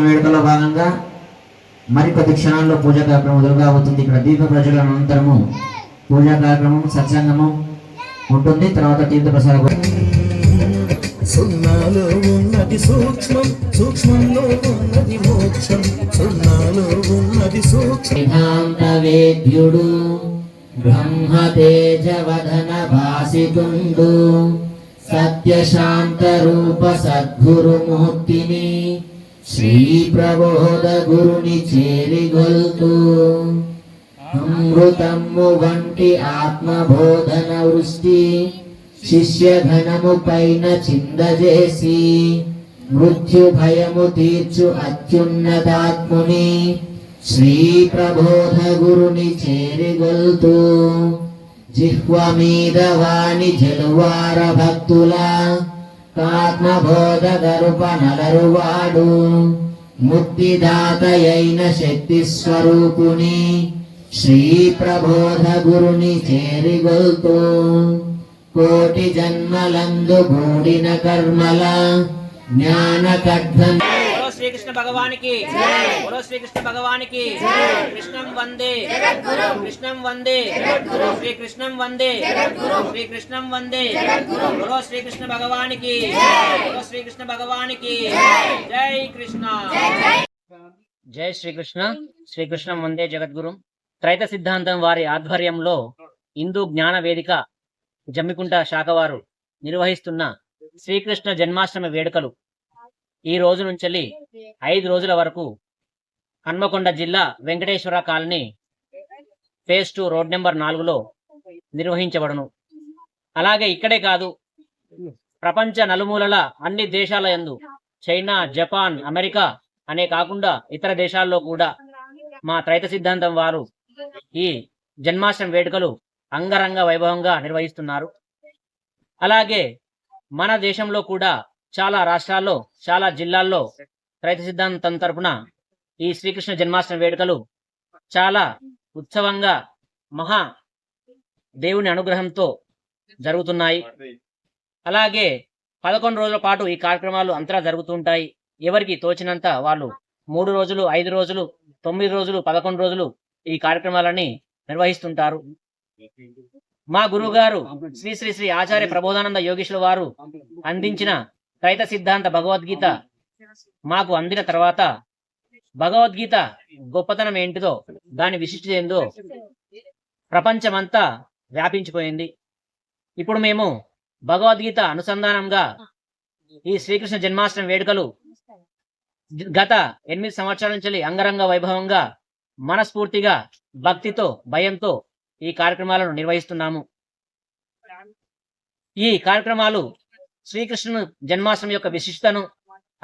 వేడుకలో భాగంగా మరికొద్ది క్షణాల్లో పూజా కార్యక్రమం మొదలుగా అవుతుంది. ఇక్కడ దీప ప్రజల అనంతరము పూజా కార్యక్రమం సత్సంగము ఉంటుంది. తర్వాత తీర్థ ప్రసాద సున్నాలో ఉన్నది సూక్ష్మం, సూక్ష్మంలో ఉన్నది మోక్షం, సున్నాలో ఉన్నది సూక్ష్మవేద్యుడు బ్రహ్మతేజవదన భాసితుండు సత్యశాంత రూప సద్గురుమూర్తిని శ్రీ ప్రబోధ గురుని చేరిగొల్తూ అమృతము వంటి ఆత్మబోధన వృష్టి శిష్యఘనము పైన చిందజేసి మృత్యు భయము తీర్చు అత్యున్నతాత్ముని శ్రీ ప్రబోధ గురుని చేరిగొల్తూ జిహ్వ మీద వాణి జలువార భక్తుల ఆత్మబోధ గరుప నలరువాడు ముక్తిదాతయైన శక్తి స్వరూపుని శ్రీ ప్రబోధ గురుని చేరిగొల్తూ కోటి జన్మలందు గూడిన కర్మల జ్ఞాన ఖడ్గం. శ్రీకృష్ణ భగవానికి బోలో శ్రీకృష్ణ భగవానికి కృష్ణం వందే కృష్ణం వందే శ్రీకృష్ణం వందే శ్రీకృష్ణం వందే బోలో శ్రీకృష్ణ భగవానికి బోలో శ్రీకృష్ణ భగవానికి జై కృష్ణ. జై శ్రీకృష్ణ. శ్రీకృష్ణం వందే జగద్గురు. త్రైత సిద్ధాంతం వారి ఆధ్వర్యంలో హిందూ జ్ఞాన వేదిక జమ్మికుంట శాఖ వారు నిర్వహిస్తున్న శ్రీకృష్ణ జన్మాష్టమి వేడుకలు ఈ రోజు నుంచి 5 రోజుల వరకు హన్మకొండ జిల్లా Venkateswara colony phase 2 road number 4లో నిర్వహించబడును. అలాగే ఇక్కడే కాదు, ప్రపంచ నలుమూలల అన్ని దేశాల యందు చైనా, జపాన్, అమెరికా అనే కాకుండా ఇతర దేశాల్లో కూడా మా త్రైత సిద్ధాంతం వారు ఈ జన్మాష్టమి వేడుకలు అంగరంగ వైభవంగా నిర్వహిస్తున్నారు. అలాగే మన దేశంలో కూడా చాలా రాష్ట్రాల్లో, చాలా జిల్లాల్లో త్రైత సిద్ధాంతం తరపున ఈ శ్రీకృష్ణ జన్మాష్టమి వేడుకలు చాలా ఉత్సవంగా మహా దేవుని అనుగ్రహంతో జరుగుతున్నాయి. అలాగే 11 రోజుల పాటు ఈ కార్యక్రమాలు అంతటా జరుగుతుంటాయి. ఎవరికి తోచినంత వాళ్ళు 3 రోజులు, 5 రోజులు, 9 రోజులు, 11 రోజులు ఈ కార్యక్రమాలని నిర్వహిస్తుంటారు. మా గురువు గారు శ్రీ శ్రీ శ్రీ ఆచార్య ప్రబోధానంద యోగీశ్వర వారు అందించిన త్రైత సిద్ధాంత భగవద్గీత మాకు అందిన తర్వాత భగవద్గీత గొప్పతనం ఏంటిదో, దాని విశిష్టత ఏందో ప్రపంచమంతా వ్యాపించిపోయింది. ఇప్పుడు మేము భగవద్గీత అనుసంధానంగా ఈ శ్రీకృష్ణ జన్మాష్టమి వేడుకలు గత 8 సంవత్సరాల నుంచి అంగరంగ వైభవంగా మనస్ఫూర్తిగా భక్తితో, భయంతో ఈ కార్యక్రమాలను నిర్వహిస్తున్నాము. ఈ కార్యక్రమాలు శ్రీకృష్ణుని జన్మాష్టమి యొక్క విశిష్టతను,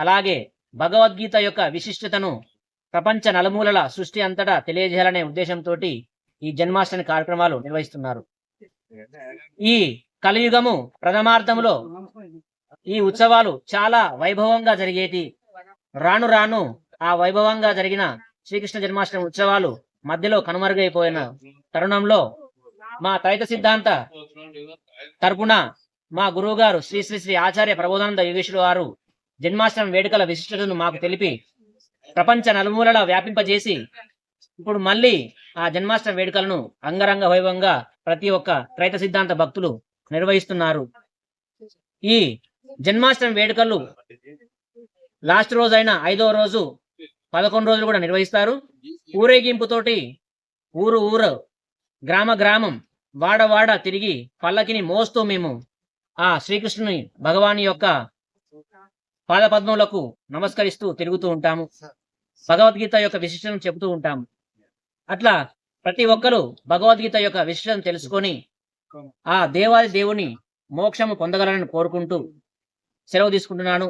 అలాగే భగవద్గీత యొక్క విశిష్టతను ప్రపంచ నలుమూలల సృష్టి అంతటా తెలియజేయాలనే ఉద్దేశంతో ఈ జన్మాష్టమి కార్యక్రమాలు నిర్వహిస్తున్నారు. ఈ కలియుగము ప్రథమార్థములో ఈ ఉత్సవాలు చాలా వైభవంగా జరిగేటి. రాను రాను ఆ వైభవంగా జరిగిన శ్రీకృష్ణ జన్మాష్టమి ఉత్సవాలు మధ్యలో కనుమరుగైపోయిన తరుణంలో మా త్రైత సిద్ధాంత తరపున మా గురువు గారు శ్రీ శ్రీ శ్రీ ఆచార్య ప్రబోధానంద యోగేశ్వర వారు జన్మాష్టమి వేడుకల విశిష్టతను మాకు తెలిపి ప్రపంచ నలుమూలలా వ్యాపింపజేసి ఇప్పుడు మళ్ళీ ఆ జన్మాష్టమి వేడుకలను అంగరంగ వైభవంగా ప్రతి ఒక్క త్రైత సిద్ధాంత భక్తులు నిర్వహిస్తున్నారు. ఈ జన్మాష్టమి వేడుకలు లాస్ట్ రోజైన 5వ రోజు 11 రోజులు కూడా నిర్వహిస్తారు. ఊరేగింపుతోటి ఊరు గ్రామ గ్రామం, వాడ వాడ తిరిగి పల్లకిని మోస్తూ మేము ఆ శ్రీకృష్ణుని భగవాని యొక్క పాదపద్మములకు నమస్కరిస్తూ తిరుగుతూ ఉంటాము. భగవద్గీత యొక్క విశిష్టతను చెబుతూ ఉంటాము. అట్లా ప్రతి ఒక్కరూ భగవద్గీత యొక్క విషయం తెలుసుకొని ఆ దేవాది దేవుని మోక్షము పొందగలని కోరుకుంటూ సెలవు తీసుకుంటున్నాను.